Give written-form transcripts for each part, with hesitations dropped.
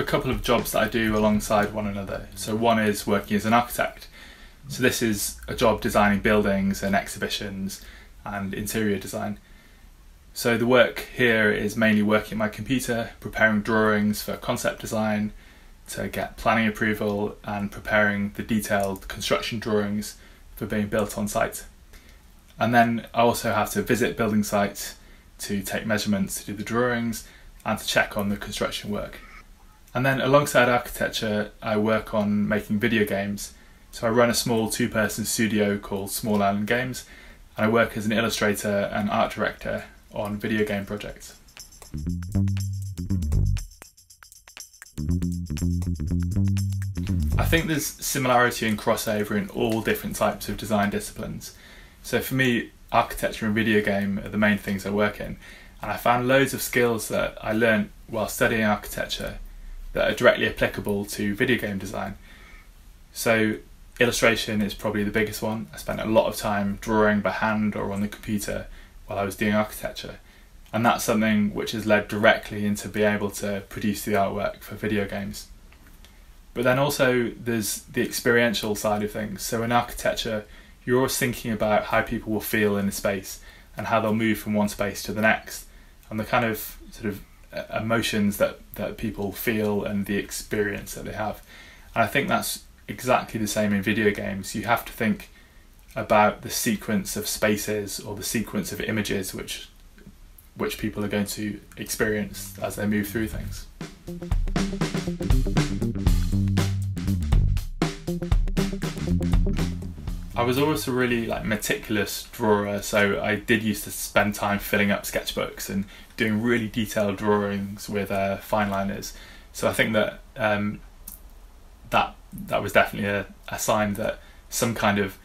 a couple of jobs that I do alongside one another. So one is working as an architect. So this is a job designing buildings and exhibitions and interior design. So the work here is mainly working at my computer, preparing drawings for concept design, to get planning approval and preparing the detailed construction drawings for being built on site. And then I also have to visit building sites to take measurements, to do the drawings and to check on the construction work. And then alongside architecture, I work on making video games. So I run a small two-person studio called Small Island Games, and I work as an illustrator and art director on video game projects. I think there's similarity and crossover in all different types of design disciplines. So for me, architecture and video game are the main things I work in, and I found loads of skills that I learned while studying architecture that are directly applicable to video game design. So illustration is probably the biggest one. I spent a lot of time drawing by hand or on the computer while I was doing architecture, and that's something which has led directly into being able to produce the artwork for video games. But then also there's the experiential side of things. So in architecture, you're always thinking about how people will feel in a space and how they'll move from one space to the next, and the kind of sort of emotions that people feel and the experience that they have. And I think that's exactly the same in video games. You have to think about the sequence of spaces or the sequence of images which people are going to experience as they move through things. I was always a really meticulous drawer, so I did used to spend time filling up sketchbooks and doing really detailed drawings with fine liners. So I think that that was definitely a sign that some kind of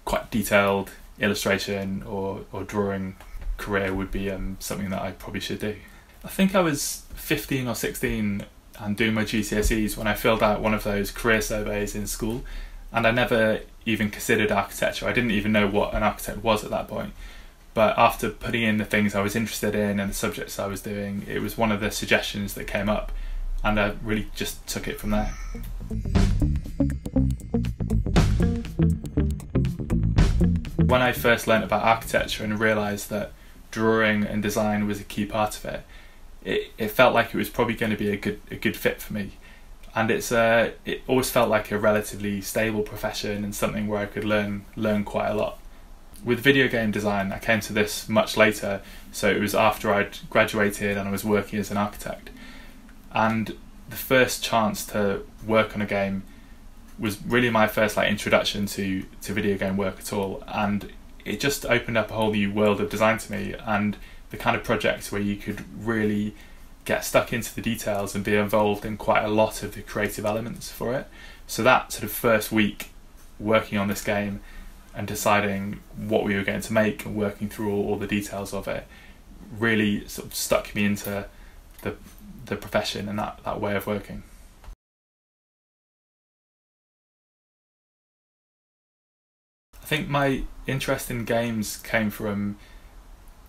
quite detailed illustration or drawing career would be something that I probably should do. I think I was 15 or 16 and doing my GCSEs when I filled out one of those career surveys in school, and I never even considered architecture. I didn't even know what an architect was at that point. But after putting in the things I was interested in and the subjects I was doing, it was one of the suggestions that came up, and I really just took it from there. When I first learnt about architecture and realised that drawing and design was a key part of it, it felt like it was probably going to be a good fit for me. And it always felt like a relatively stable profession and something where I could learn quite a lot. With video game design, I came to this much later, so it was after I'd graduated and I was working as an architect. And the first chance to work on a game was really my first introduction to video game work at all, and it just opened up a whole new world of design to me, and the kind of projects where you could really get stuck into the details and be involved in quite a lot of the creative elements for it. So that sort of first week working on this game and deciding what we were going to make and working through all the details of it really sort of stuck me into the profession and that way of working. I think my interest in games came from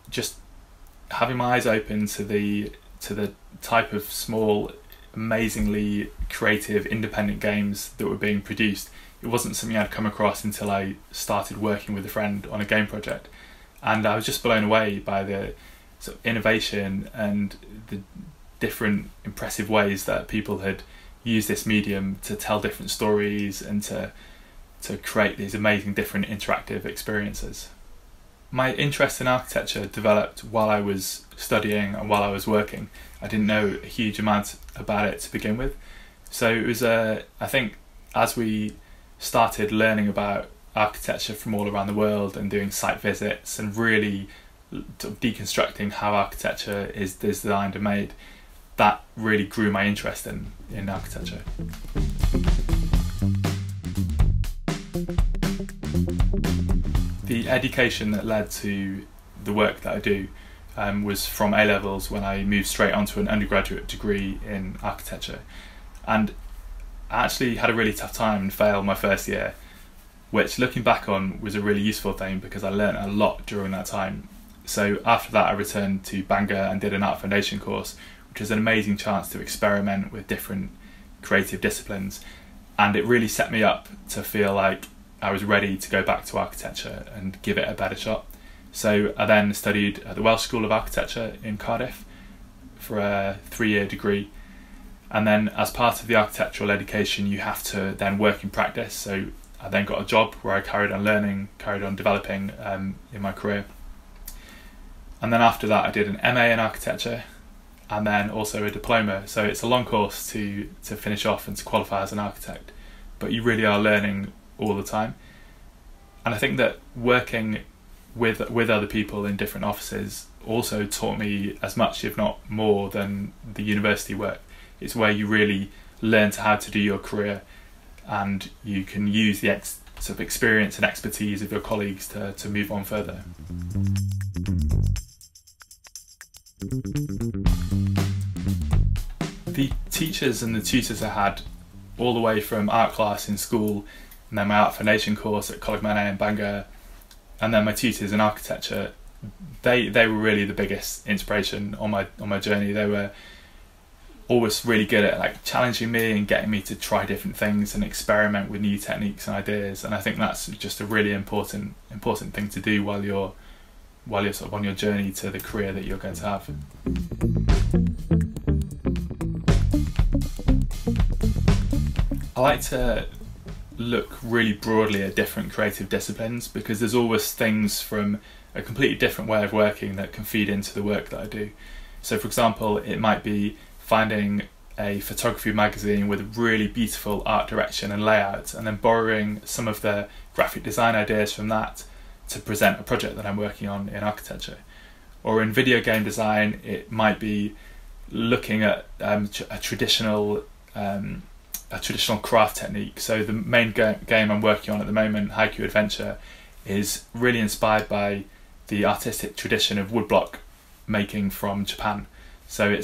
just having my eyes open to the type of small, amazingly creative, independent games that were being produced. It wasn't something I'd come across until I started working with a friend on a game project, and I was just blown away by the sort of innovation and the different impressive ways that people had used this medium to tell different stories and to create these amazing different interactive experiences. My interest in architecture developed while I was studying and while I was working. I didn't know a huge amount about it to begin with. So it was, I think, as we started learning about architecture from all around the world and doing site visits and really deconstructing how architecture is designed and made, that really grew my interest in architecture. The education that led to the work that I do was from A-levels, when I moved straight onto an undergraduate degree in architecture. And I actually had a really tough time and failed my first year, which looking back on was a really useful thing because I learned a lot during that time. So after that I returned to Bangor and did an art foundation course which is an amazing chance to experiment with different creative disciplines, and it really set me up to feel like I was ready to go back to architecture and give it a better shot. So I then studied at the Welsh School of Architecture in Cardiff for a 3-year degree, and then as part of the architectural education you have to then work in practice. So I then got a job where I carried on learning, carried on developing in my career. And then after that I did an MA in architecture and then also a diploma. So it's a long course to finish off and to qualify as an architect, but you really are learning all the time. And I think that working with other people in different offices also taught me as much, if not more, than the university work. It's where you really learn how to do your career, and you can use the sort of experience and expertise of your colleagues to move on further. The teachers and the tutors I had all the way from art class in school, and then my Art Foundation course at Coleg Menai in Bangor, and then my tutors in architecture, they were really the biggest inspiration on my journey. They were always really good at like challenging me and getting me to try different things and experiment with new techniques and ideas, and I think that's just a really important thing to do while you're sort of on your journey to the career that you're going to have. I like to look really broadly at different creative disciplines because there's always things from a completely different way of working that can feed into the work that I do. So for example, it might be finding a photography magazine with a really beautiful art direction and layout, and then borrowing some of the graphic design ideas from that to present a project that I'm working on in architecture. Or in video game design, it might be looking at a traditional craft technique. So the main game I'm working on at the moment, Haiku Adventure, is really inspired by the artistic tradition of woodblock making from Japan. So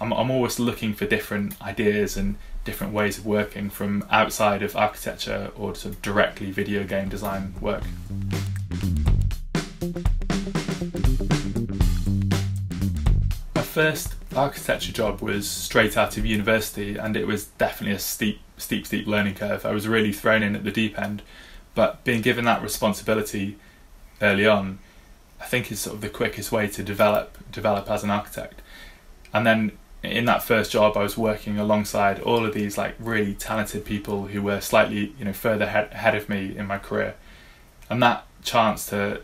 I'm always looking for different ideas and different ways of working from outside of architecture or sort of directly video game design work. My first architecture job was straight out of university, and it was definitely a steep learning curve. I was really thrown in at the deep end, but being given that responsibility early on, I think is sort of the quickest way to develop as an architect. And then in that first job I was working alongside all of these like really talented people who were slightly further ahead of me in my career, and that chance to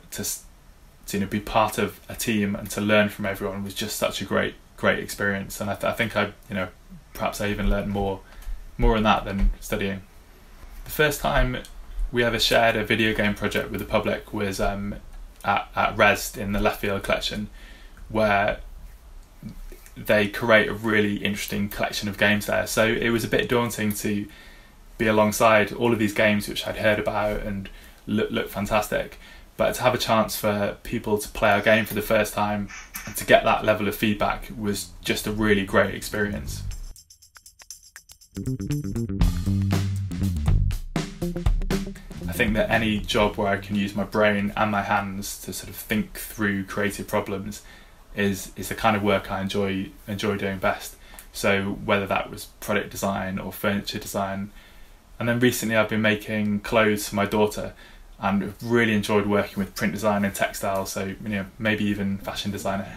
be part of a team and to learn from everyone was just such a great experience. And I think perhaps I even learned more in that than studying. The first time we ever shared a video game project with the public was at Resd in the Left Field collection, where they create a really interesting collection of games there. So it was a bit daunting to be alongside all of these games which I'd heard about and look fantastic, but to have a chance for people to play our game for the first time and to get that level of feedback was just a really great experience. I think that any job where I can use my brain and my hands to sort of think through creative problems is the kind of work I enjoy doing best. So whether that was product design or furniture design, and then recently I've been making clothes for my daughter, and I've really enjoyed working with print design and textile, so maybe even fashion designer.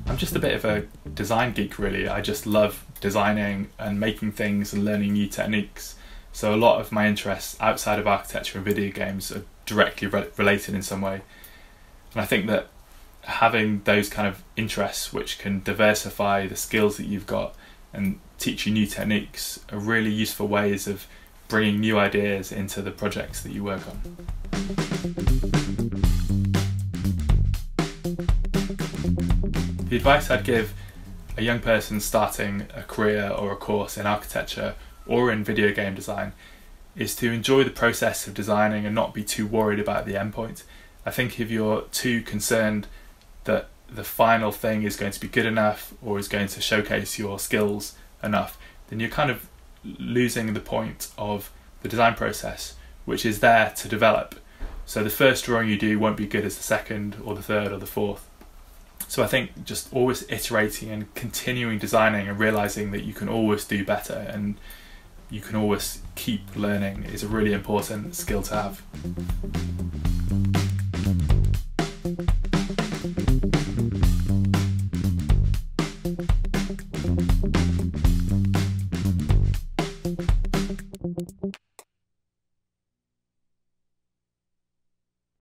I'm just a bit of a design geek really. I just love designing and making things and learning new techniques. So a lot of my interests outside of architecture and video games are directly related in some way. And I think that having those kind of interests which can diversify the skills that you've got and teach you new techniques are really useful ways of bringing new ideas into the projects that you work on. The advice I'd give a young person starting a career or a course in architecture or in video game design is to enjoy the process of designing and not be too worried about the endpoint. I think if you're too concerned that the final thing is going to be good enough or is going to showcase your skills enough, then you're kind of losing the point of the design process, which is there to develop So the first drawing you do won't be good as the second or the third or the fourth. So I think just always iterating and continuing designing and realizing that you can always do better and you can always keep learning is a really important skill to have.